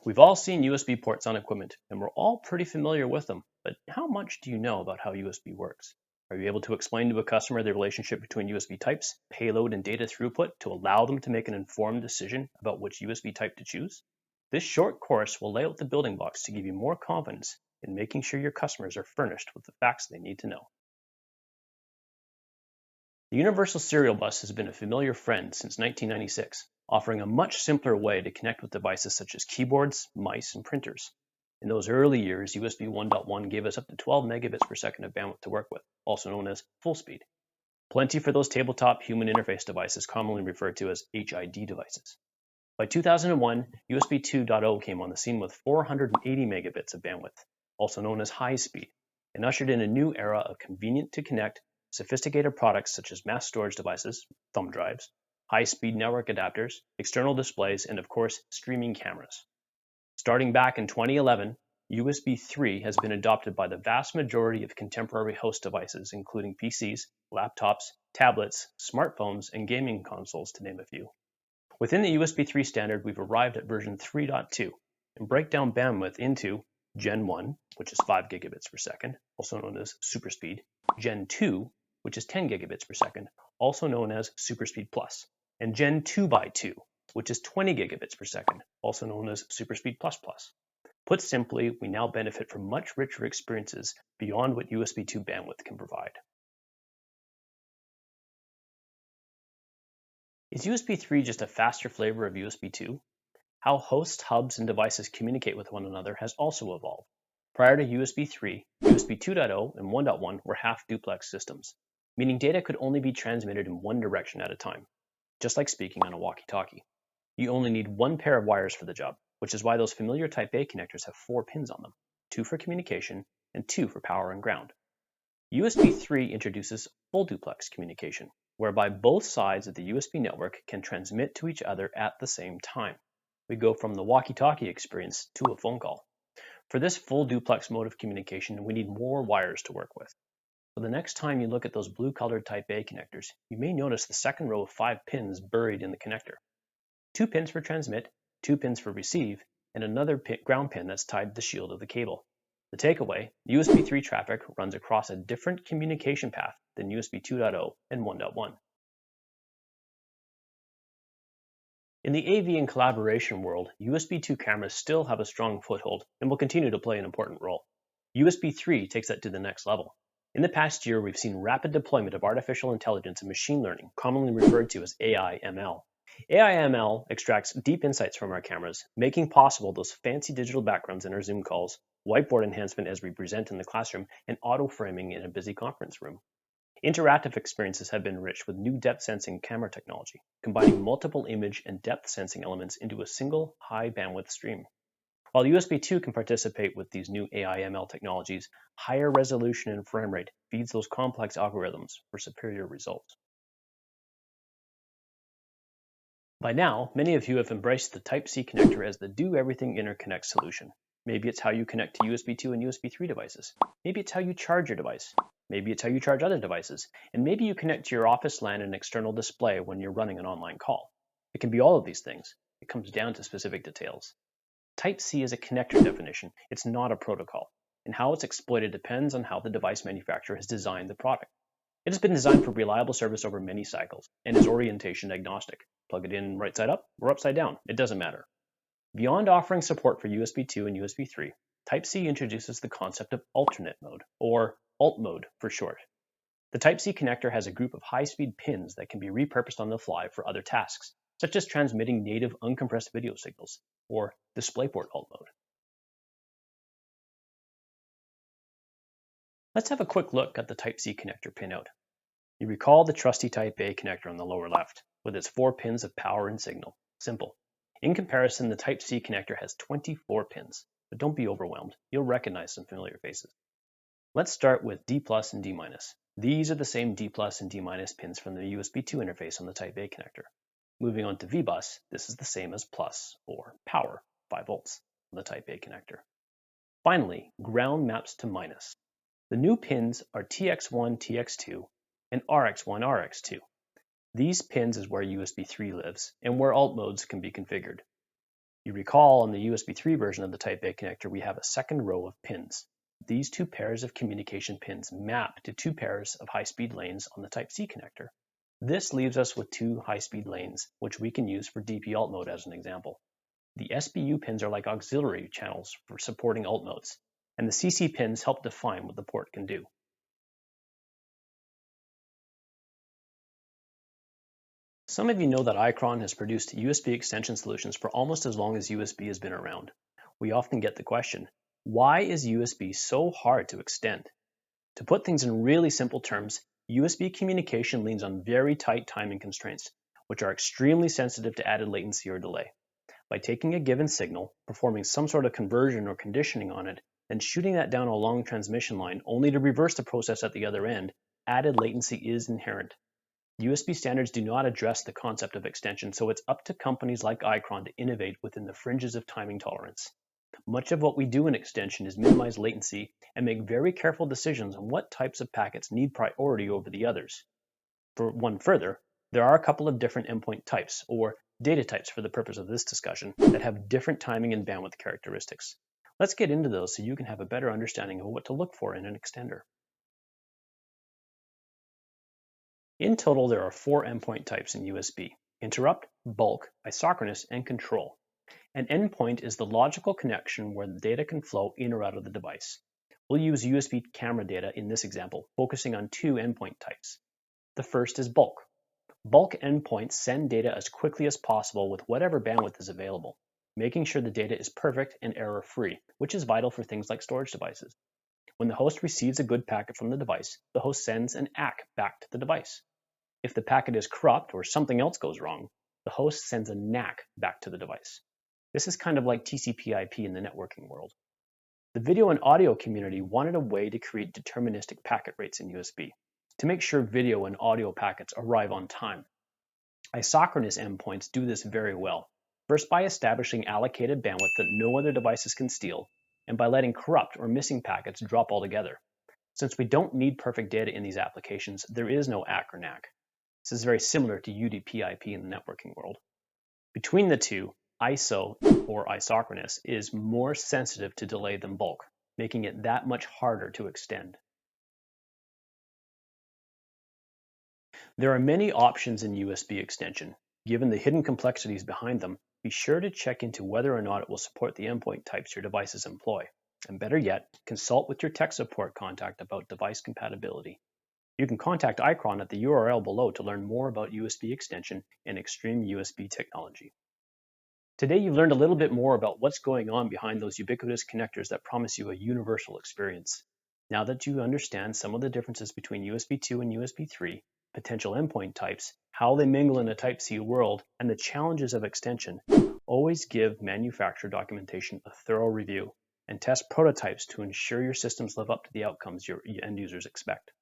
We've all seen USB ports on equipment, and we're all pretty familiar with them, but how much do you know about how USB works? Are you able to explain to a customer the relationship between USB types, payload, and data throughput to allow them to make an informed decision about which USB type to choose? This short course will lay out the building blocks to give you more confidence in making sure your customers are furnished with the facts they need to know. The Universal Serial Bus has been a familiar friend since 1996, offering a much simpler way to connect with devices such as keyboards, mice, and printers. In those early years, USB 1.1 gave us up to 12 megabits per second of bandwidth to work with, also known as full speed. Plenty for those tabletop human interface devices commonly referred to as HID devices. By 2001, USB 2.0 came on the scene with 480 megabits of bandwidth, also known as high speed, and ushered in a new era of convenient to connect, sophisticated products such as mass storage devices, thumb drives, high-speed network adapters, external displays, and of course, streaming cameras. Starting back in 2011, USB 3 has been adopted by the vast majority of contemporary host devices, including PCs, laptops, tablets, smartphones, and gaming consoles, to name a few. Within the USB 3 standard, we've arrived at version 3.2 and break down bandwidth into Gen 1, which is 5 gigabits per second, also known as super speed, Gen 2, which is 10 gigabits per second, also known as Super Speed Plus, and Gen 2x2, which is 20 gigabits per second, also known as Super Speed Plus Plus. Put simply, we now benefit from much richer experiences beyond what USB 2 bandwidth can provide. Is USB 3 just a faster flavor of USB 2? How hosts, hubs, and devices communicate with one another has also evolved. Prior to USB 3, USB 2.0 and 1.1 were half-duplex systems, meaning data could only be transmitted in one direction at a time, just like speaking on a walkie-talkie. You only need one pair of wires for the job, which is why those familiar Type A connectors have 4 pins on them, 2 for communication and 2 for power and ground. USB 3 introduces full duplex communication, whereby both sides of the USB network can transmit to each other at the same time. We go from the walkie-talkie experience to a phone call. For this full duplex mode of communication, we need more wires to work with. So the next time you look at those blue-colored Type A connectors, you may notice the second row of 5 pins buried in the connector. 2 pins for transmit, 2 pins for receive, and another ground pin that's tied to the shield of the cable. The takeaway, USB 3 traffic runs across a different communication path than USB 2.0 and 1.1. In the AV and collaboration world, USB 2 cameras still have a strong foothold and will continue to play an important role. USB 3 takes that to the next level. In the past year, we've seen rapid deployment of artificial intelligence and machine learning, commonly referred to as AI/ML. AI/ML extracts deep insights from our cameras, making possible those fancy digital backgrounds in our Zoom calls, whiteboard enhancement as we present in the classroom, and auto-framing in a busy conference room. Interactive experiences have been enriched with new depth sensing camera technology, combining multiple image and depth sensing elements into a single high bandwidth stream. While USB 2 can participate with these new AI/ML technologies, higher resolution and frame rate feeds those complex algorithms for superior results. By now, many of you have embraced the Type-C connector as the do-everything interconnect solution. Maybe it's how you connect to USB 2 and USB 3 devices. Maybe it's how you charge your device. Maybe it's how you charge other devices. And maybe you connect to your office LAN and external display when you're running an online call. It can be all of these things. It comes down to specific details. Type-C is a connector definition. It's not a protocol. And how it's exploited depends on how the device manufacturer has designed the product. It has been designed for reliable service over many cycles and is orientation agnostic. Plug it in right side up or upside down. It doesn't matter. Beyond offering support for USB 2 and USB 3, Type-C introduces the concept of alternate mode, or alt mode for short. The Type-C connector has a group of high-speed pins that can be repurposed on the fly for other tasks, such as transmitting native uncompressed video signals, or DisplayPort alt mode. Let's have a quick look at the Type-C connector pinout. You recall the trusty Type A connector on the lower left, with its 4 pins of power and signal. Simple. In comparison, the Type-C connector has 24 pins, but don't be overwhelmed. You'll recognize some familiar faces. Let's start with D+ and D-. These are the same D+ and D- pins from the USB 2 interface on the Type A connector. Moving on to V-bus, this is the same as plus, or power, 5 volts, on the Type A connector. Finally, ground maps to minus. The new pins are TX1, TX2, and RX1, RX2. These pins is where USB 3 lives and where alt modes can be configured. You recall on the USB 3 version of the Type A connector, we have a second row of pins. These two pairs of communication pins map to two pairs of high-speed lanes on the Type C connector. This leaves us with two high-speed lanes, which we can use for DP alt mode as an example. The SBU pins are like auxiliary channels for supporting alt modes, and the CC pins help define what the port can do. Some of you know that Icron has produced USB extension solutions for almost as long as USB has been around. We often get the question, why is USB so hard to extend? To put things in really simple terms, USB communication leans on very tight timing constraints, which are extremely sensitive to added latency or delay. By taking a given signal, performing some sort of conversion or conditioning on it, then shooting that down a long transmission line only to reverse the process at the other end, added latency is inherent. USB standards do not address the concept of extension, so it's up to companies like Icron to innovate within the fringes of timing tolerance. Much of what we do in extension is minimize latency and make very careful decisions on what types of packets need priority over the others. For one further, there are a couple of different endpoint types, or data types for the purpose of this discussion, that have different timing and bandwidth characteristics. Let's get into those so you can have a better understanding of what to look for in an extender. In total, there are 4 endpoint types in USB: interrupt, bulk, isochronous, and control. An endpoint is the logical connection where the data can flow in or out of the device. We'll use USB camera data in this example, focusing on 2 endpoint types. The first is bulk. Bulk endpoints send data as quickly as possible with whatever bandwidth is available, making sure the data is perfect and error-free, which is vital for things like storage devices. When the host receives a good packet from the device, the host sends an ACK back to the device. If the packet is corrupt or something else goes wrong, the host sends a NAC back to the device. This is kind of like TCP/IP in the networking world. The video and audio community wanted a way to create deterministic packet rates in USB to make sure video and audio packets arrive on time. Isochronous endpoints do this very well, first by establishing allocated bandwidth that no other devices can steal, and by letting corrupt or missing packets drop altogether. Since we don't need perfect data in these applications, there is no ACK or NAC. This is very similar to UDP/IP in the networking world. Between the two, ISO, or isochronous, is more sensitive to delay than bulk, making it that much harder to extend. There are many options in USB extension. Given the hidden complexities behind them, be sure to check into whether or not it will support the endpoint types your devices employ. And better yet, consult with your tech support contact about device compatibility. You can contact Icron at the URL below to learn more about USB extension and extreme USB technology. Today you've learned a little bit more about what's going on behind those ubiquitous connectors that promise you a universal experience. Now that you understand some of the differences between USB 2 and USB 3, potential endpoint types, how they mingle in a Type-C world, and the challenges of extension, always give manufacturer documentation a thorough review and test prototypes to ensure your systems live up to the outcomes your end users expect.